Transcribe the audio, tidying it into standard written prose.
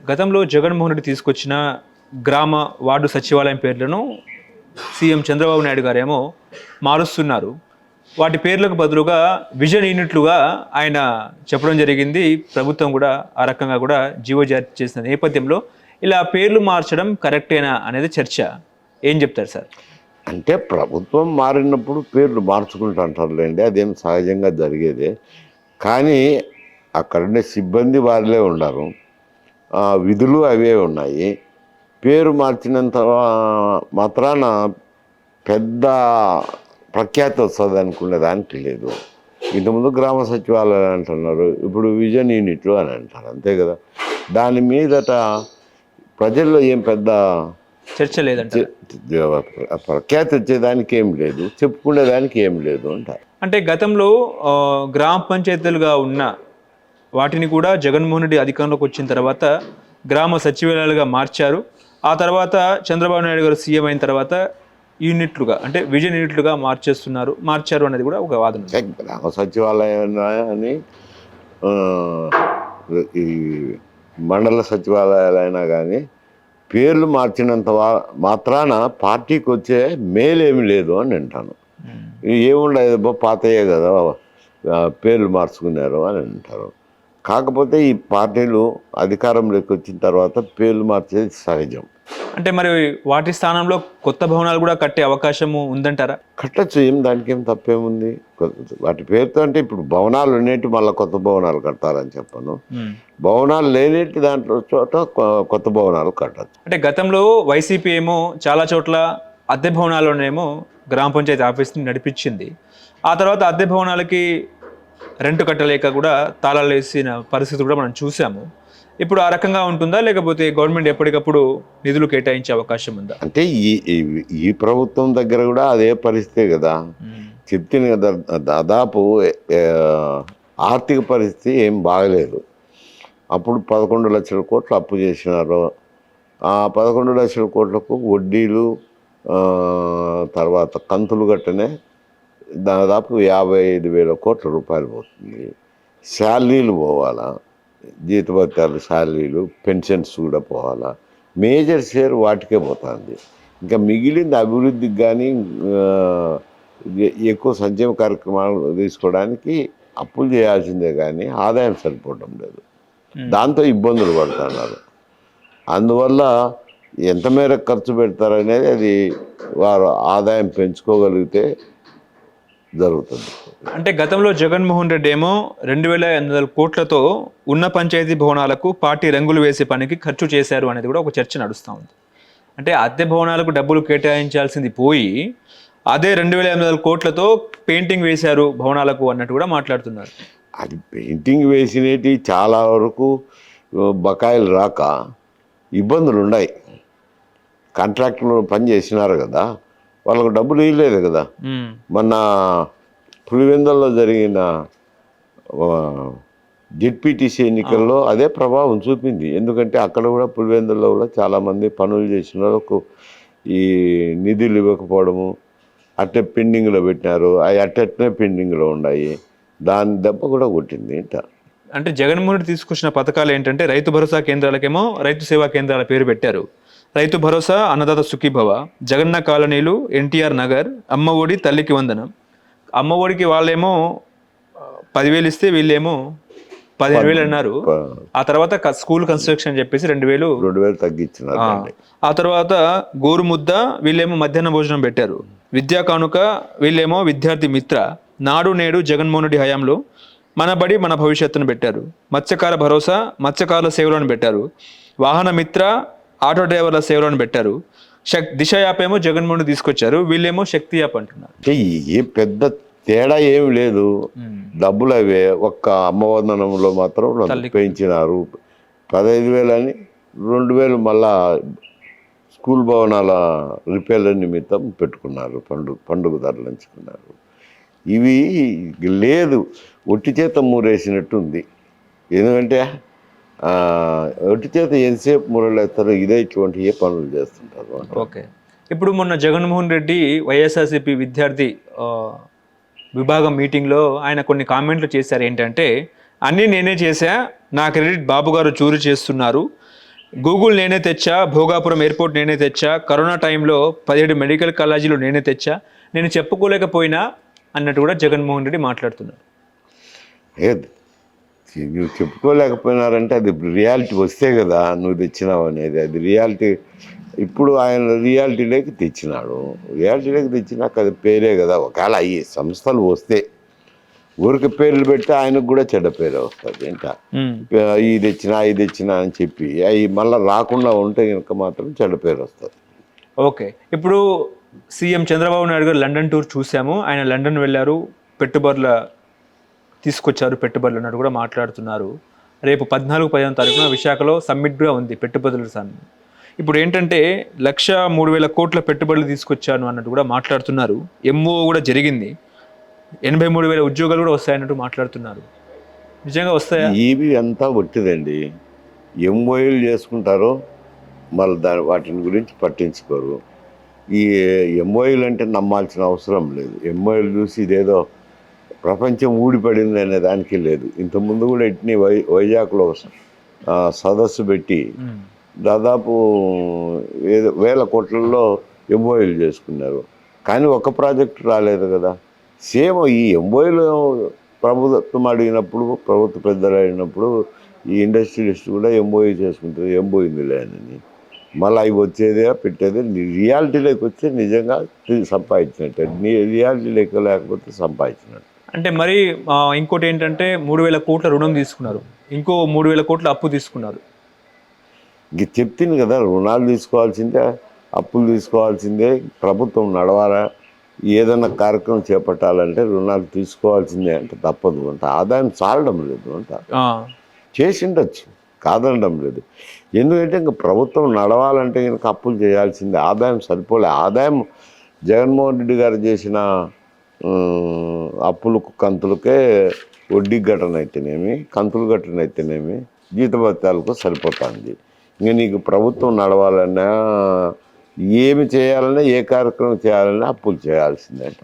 గతంలో జగన్మోహన్ రెడ్డి తీసుకొచ్చిన గ్రామ వార్డు సచివాలయం పేర్లను సీఎం చంద్రబాబు నాయుడు గారేమో మారుస్తున్నారు. వాటి పేర్లకు బదులుగా విజన్ యూనిట్లుగా ఆయన చెప్పడం జరిగింది. ప్రభుత్వం కూడా ఆ రకంగా కూడా జీవో జారీ చేసిన నేపథ్యంలో ఇలా పేర్లు మార్చడం కరెక్టేనా అనేది చర్చ. ఏం చెప్తారు సార్? అంటే ప్రభుత్వం మారినప్పుడు పేర్లు మార్చుకుంటుంటారులేండి, అదేం సహజంగా జరిగేదే. కానీ అక్కడుండే సిబ్బంది వారిలే ఉండరు, విధులు అవే ఉన్నాయి. పేరు మార్చినంత మాత్రాన పెద్ద ప్రఖ్యాతి వస్తుంది అనుకునే దానికి లేదు. ఇంతకుముందు గ్రామ సచివాలయాలు అంటున్నారు, ఇప్పుడు విజన్ యూనిట్లు అని అంటారు, అంతే కదా. దాని మీదట ప్రజల్లో ఏం పెద్ద చర్చ లేదంటే ప్రఖ్యాతి వచ్చేదానికి ఏం లేదు, చెప్పుకునేదానికి ఏం లేదు అంటారు. అంటే గతంలో గ్రామ పంచాయతీలుగా ఉన్న వాటిని కూడా జగన్మోహన్ రెడ్డి అధికారంలోకి వచ్చిన తర్వాత గ్రామ సచివాలయాలుగా మార్చారు. ఆ తర్వాత చంద్రబాబు నాయుడు గారు సీఎం అయిన తర్వాత యూనిట్లుగా అంటే విజన్ యూనిట్లుగా మార్చారు అనేది కూడా ఒక వాదన. గ్రామ సచివాలయాన్ని ఈ మండల సచివాలయాలైనా కానీ పేర్లు మార్చినంత మాత్రాన పార్టీకి వచ్చే మేలేమి లేదు అని అంటాను. ఏముండదు, పాతయ్యే కదా పేర్లు మార్చుకున్నారు అని అంటారు. కాకపోతే ఈ పార్టీలు అధికారంలోకి వచ్చిన తర్వాత పేర్లు మార్చేది సహజం. అంటే మరి వాటి స్థానంలో కొత్త భవనాలు కూడా కట్టే అవకాశము ఉందంటారా? కట్టచ్చు, దానికి ఏం తప్పేముంది. వాటి పేరుతో అంటే ఇప్పుడు భవనాలు ఉండేటి మళ్ళీ కొత్త భవనాలు కడతారని చెప్పను. భవనాలు లేనేటి దాంట్లో చోట కొత్త భవనాలు కట్టచ్చు. అంటే గతంలో వైసీపీ ఏమో చాలా చోట్ల అద్దె భవనాల్లోనేమో గ్రామ పంచాయతీ ఆఫీస్ని నడిపించింది. ఆ తర్వాత అద్దె భవనాలకి రెంట్ కట్టలేక కూడా తాళాలు వేసిన పరిస్థితి కూడా మనం చూసాము. ఇప్పుడు ఆ రకంగా ఉంటుందా, లేకపోతే గవర్నమెంట్ ఎప్పటికప్పుడు నిధులు కేటాయించే అవకాశం ఉందా? అంటే ఈ ప్రభుత్వం దగ్గర కూడా అదే పరిస్థితే కదా. చెప్తుంది కదా, దాదాపు ఆర్థిక పరిస్థితి ఏం బాగలేదు. అప్పుడు 11 లక్షల కోట్లు అప్పు చేసినారు. ఆ 11 లక్షల కోట్లకు వడ్డీలు తర్వాత కంతులు గట్టనే దాదాపు 55,000 కోట్ల రూపాయలు పోతుంది. శాలరీలు పోవాలా, జీతభత్యాలు, శాలరీలు, పెన్షన్స్ కూడా పోవాలా. మేజర్ షేర్ వాటికే పోతుంది. ఇంకా మిగిలింది అభివృద్ధికి కానీ ఎక్కువ సంక్షేమ కార్యక్రమాలు తీసుకోవడానికి అప్పులు చేయాల్సిందే కానీ ఆదాయం సరిపోవడం లేదు. దాంతో ఇబ్బందులు పడుతున్నారు. అందువల్ల ఎంత మేరకు ఖర్చు పెడతారనేది అది వారు ఆదాయం పెంచుకోగలిగితే జరుగుతుంది. అంటే గతంలో జగన్మోహన్ రెడ్డి ఏమో 2,800 కోట్లతో ఉన్న పంచాయతీ భవనాలకు పార్టీ రంగులు వేసే పనికి ఖర్చు చేశారు అనేది కూడా ఒక చర్చ నడుస్తూ ఉంది. అంటే అద్దె భవనాలకు డబ్బులు కేటాయించాల్సింది పోయి అదే 2,800 కోట్లతో పెయింటింగ్ వేశారు భవనాలకు అన్నట్టు కూడా మాట్లాడుతున్నారు. అది పెయింటింగ్ వేసినవి చాలా వరకు బకాయిలు రాక ఇబ్బందులు ఉన్నాయి. కాంట్రాక్టులు పని చేసినారు కదా, వాళ్ళకు డబ్బులు ఇవ్వలేదు కదా. మొన్న పులివెందుల్లో జరిగిన జెడ్పీటీసీ ఎన్నికల్లో అదే ప్రభావం చూపింది. ఎందుకంటే అక్కడ కూడా పులివెందుల్లో కూడా చాలామంది పనులు చేసిన వాళ్ళకు ఈ నిధులు ఇవ్వకపోవడము, అట్టే పెండింగ్లో పెట్టినారు. అవి అట్టనే పెండింగ్లో ఉన్నాయి. దాని దెబ్బ కూడా కొట్టింది. అంటే జగన్మోహన్ రెడ్డి తీసుకొచ్చిన పథకాలు ఏంటంటే రైతు భరోసా కేంద్రాలకేమో రైతు సేవా కేంద్రాల పేరు పెట్టారు. రైతు భరోసా, అన్నదాత సుఖీభవ, జగన్న కాలనీలు, ఎన్టీఆర్ నగర్, అమ్మ ఒడి, తల్లికి వందనం. అమ్మ ఒడికి వాళ్ళేమో 10,000 ఇస్తే వీళ్ళేమో 15,000 అన్నారు. ఆ తర్వాత స్కూల్ కన్స్ట్రక్షన్ చెప్పేసి 2,000 తగ్గించినారు. ఆ తర్వాత గోరుముద్ద వీళ్ళేమో మధ్యాహ్న భోజనం పెట్టారు. విద్యా కానుక వీళ్ళేమో విద్యార్థి మిత్ర, నాడు నేడు జగన్మోహన్ రెడ్డి హయాంలో మన బడి మన భవిష్యత్తును పెట్టారు. మత్స్యకార భరోసా, మత్స్యకారుల సేవలను పెట్టారు. వాహన మిత్ర, ఆటో డ్రైవర్ల సేవలను పెట్టారు. దిశ యాప్ ఏమో జగన్మోహన్ తీసుకొచ్చారు, వీళ్ళేమో శక్తి యాప్ అంటున్నారు. ఏ పెద్ద తేడా ఏమి లేదు, డబ్బులు అవే. ఒక్క అమ్మవందనంలో మాత్రం పెంచినారు. 15,000 అని 2,000 మళ్ళా స్కూల్ భవనాల రిపేర్ల నిమిత్తం పెట్టుకున్నారు, పండుగ ధరలు ఎంచుకున్నారు. ఇవి లేదు, ఒట్టి చేత మూరేసినట్టు ఉంది. ఎందుకంటే ఒట్టి చేత ఎంతసేపు మూరలేస్తారో ఇదే ఇటువంటి ఏ పనులు చేస్తుంటారు. ఓకే, ఇప్పుడు మొన్న జగన్మోహన్ రెడ్డి వైఎస్ఆర్సీపీ విద్యార్థి విభాగం మీటింగ్లో ఆయన కొన్ని కామెంట్లు చేశారు. ఏంటంటే, అన్నీ నేనే చేశా, నా క్రెడిట్ బాబు గారు చూరు చేస్తున్నారు, గూగుల్ నేనే తెచ్చా, భోగాపురం ఎయిర్పోర్ట్ నేనే తెచ్చా, కరోనా టైంలో 17 మెడికల్ కాలేజీలు నేనే తెచ్చా, నేను చెప్పుకోలేకపోయినా అన్నట్టు కూడా జగన్మోహన్ రెడ్డి మాట్లాడుతున్నారు. ఏది నువ్వు చెప్పుకోలేకపోయినారంటే అది రియాలిటీ వస్తే కదా నువ్వు తెచ్చినావు అనేది. అది రియాలిటీ. ఇప్పుడు ఆయన రియాలిటీలోకి తెచ్చినాడు. రియాలిటీలోకి తెచ్చినాక అది పేరే కదా. ఒకవేళ ఈ సంస్థలు వస్తే ఊరికి పేర్లు పెడితే ఆయనకు కూడా చెడ్డ పేరే వస్తుంది. ఏంట ఇది తెచ్చినా అని చెప్పి అవి మళ్ళీ రాకుండా ఉంటే కనుక మాత్రం చెడ్డ పేరు వస్తుంది. ఓకే, ఇప్పుడు సీఎం చంద్రబాబు నాయుడు గారు లండన్ టూర్ చూసాము. ఆయన లండన్ వెళ్ళారు, పెట్టుబడుల తీసుకొచ్చారు, పెట్టుబడులు అన్నట్టు కూడా మాట్లాడుతున్నారు. రేపు 14-15 తారీఖున విశాఖలో సమ్మిట్ కూడా ఉంది, పెట్టుబడుల సమ్మిట్. ఇప్పుడు ఏంటంటే 1,03,000 కోట్ల పెట్టుబడులు తీసుకొచ్చాను అన్నట్టు కూడా మాట్లాడుతున్నారు. ఎంఓ కూడా జరిగింది, 83,000 ఉద్యోగాలు కూడా వస్తాయన్నట్టు మాట్లాడుతున్నారు. నిజంగా వస్తాయా? ఇవి అంతా ఒట్టిదండి. ఎంఓఏలు చేసుకుంటారు, మళ్ళీ వాటిని గురించి పట్టించుకోరు. ఈ ఎంఓఏలు అంటే నమ్మాల్సిన అవసరం లేదు. ఎంఓఏలు చూసి ఇదేదో ప్రపంచం ఊడిపడింది అనే దానికి లేదు. ఇంతకుముందు కూడా ఇట్ని వైజాగ్లో సదస్సు పెట్టి దాదాపు వేల కోట్లలో ఎంఓఏలు చేసుకున్నారు. కానీ ఒక ప్రాజెక్టు రాలేదు కదా. సేమ్ ఈ ఎంఓఏలు ప్రభుత్వం అడిగినప్పుడు, ప్రభుత్వ పెద్దలు అడిగినప్పుడు ఈ ఇండస్ట్రియలిస్ట్ కూడా ఎంఓఏ చేసుకుంటుంది, ఏం పోయిందిలే అని. మళ్ళీ అవి వచ్చేదే పెట్టేదే. రియాలిటీలోకి వచ్చి నిజంగా సంపాదించినట్టే, రియాలిటీలోకి లేకపోతే సంపాదించినట్టు. అంటే మరి ఇంకోటి ఏంటంటే 3,000 కోట్ల రుణం తీసుకున్నారు, ఇంకో 3,000 కోట్ల అప్పు తీసుకున్నారు. ఇంక చెప్తుంది కదా, రుణాలు తీసుకోవాల్సిందే, అప్పులు తీసుకోవాల్సిందే. ప్రభుత్వం నడవాలా, ఏదైనా కార్యక్రమం చేపట్టాలంటే రుణాలు తీసుకోవాల్సిందే. అంటే తప్పదు అంట. ఆదాయం చాలడం లేదు అంట. చేసిండొచ్చు, కాదనడం లేదు. ఎందుకంటే ఇంక ప్రభుత్వం నడవాలంటే కనుక అప్పులు చేయాల్సిందే. ఆదాయం సరిపోలే. ఆదాయం జగన్మోహన్ రెడ్డి గారు చేసిన అప్పులకు కంతులకే వడ్డీ ఘటన అయితేనేమి, కంతులు ఘటన అయితేనేమి, జీతభత్యాలకు సరిపోతుంది. ఇంక నీకు ప్రభుత్వం నడవాలన్నా, ఏమి చేయాలన్నా, ఏ కార్యక్రమం చేయాలన్నా అప్పులు చేయాల్సిందే అంట.